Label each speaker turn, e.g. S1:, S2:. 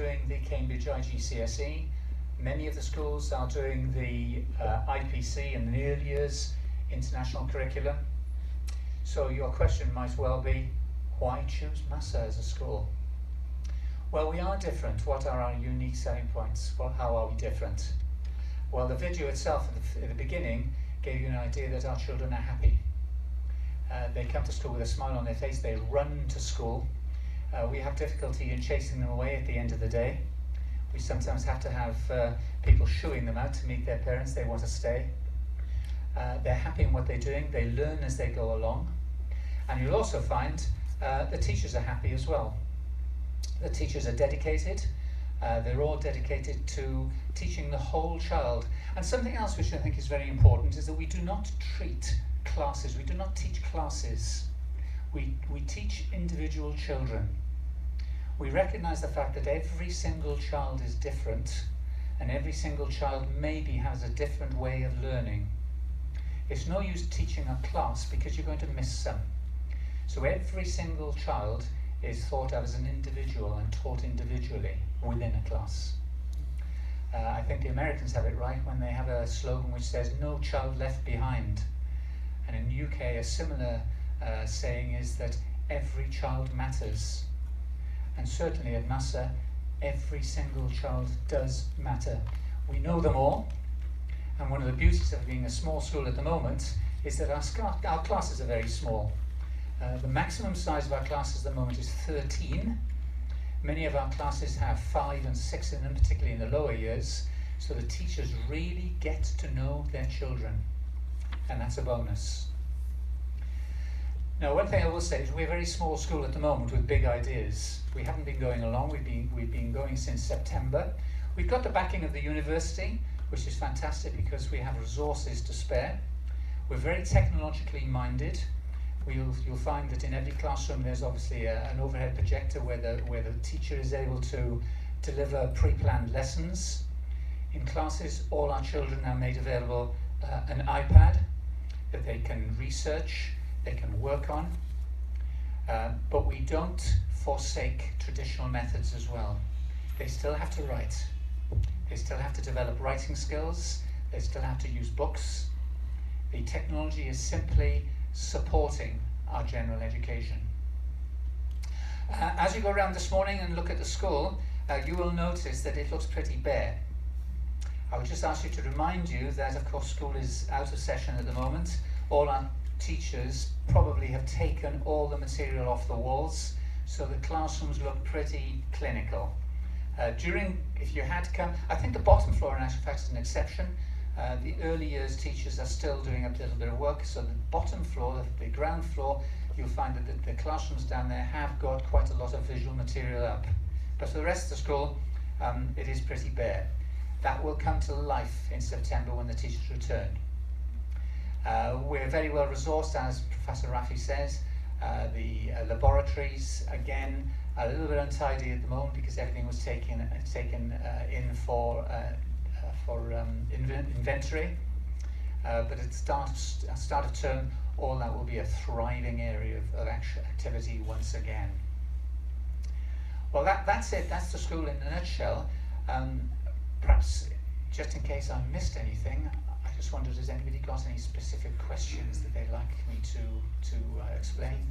S1: doing the Cambridge IGCSE. Many of the schools are doing the IPC and the early years international curriculum. So your question might well be, why choose Mahsa as a school? Well, we are different. What are our unique selling points? Well, how are we different? Well, the video itself at the beginning gave you an idea that our children are happy. They come to school with a smile on their face, they run to school. We have difficulty in chasing them away at the end of the day. We sometimes have to have people shooing them out to meet their parents. They want to stay. They're happy in what they're doing. They learn as they go along. And you'll also find the teachers are happy as well. The teachers are dedicated. They're all dedicated to teaching the whole child. And something else which I think is very important is that we do not treat classes. We do not teach classes. We teach individual children. We recognize the fact that every single child is different, and every single child maybe has a different way of learning. It's no use teaching a class because you're going to miss some. So every single child is thought of as an individual and taught individually within a class. I think the Americans have it right when they have a slogan which says, "No child left behind." And in the UK, a similar saying is that every child matters. And certainly at Mahsa, every single child does matter. We know them all, and one of the beauties of being a small school at the moment is that our classes are very small. The maximum size of our classes at the moment is 13. Many of our classes have 5 and 6 in them, particularly in the lower years, so the teachers really get to know their children, and that's a bonus. Now, one thing I will say is we're a very small school at the moment with big ideas. We haven't been going along, we've been going since September. We've got the backing of the university, which is fantastic because we have resources to spare. We're very technologically minded. You'll find that in every classroom there's obviously an overhead projector where the teacher is able to deliver pre-planned lessons. In classes, all our children are made available an iPad that they can research, they can work on, but we don't forsake traditional methods as well. They still have to write, they still have to develop writing skills, they still have to use books. The technology is simply supporting our general education. As you go around this morning and look at the school, you will notice that it looks pretty bare. I would just ask you to remind you that, of course, school is out of session at the moment. All our teachers probably have taken all the material off the walls, so the classrooms look pretty clinical. If you had come, I think the bottom floor in actual fact is an exception. The early years teachers are still doing a little bit of work, so the bottom floor, the ground floor, you'll find that the classrooms down there have got quite a lot of visual material up. But for the rest of the school, it is pretty bare. That will come to life in September when the teachers return. We're very well resourced, as Professor Rafi says. The laboratories, again, are a little bit untidy at the moment because everything was taken in for inventory. But at the start of term, all that will be a thriving area of activity once again. Well, that's it. That's the school in a nutshell. Perhaps, just in case I missed anything, I just wondered, has anybody got any specific questions that they'd like me to explain?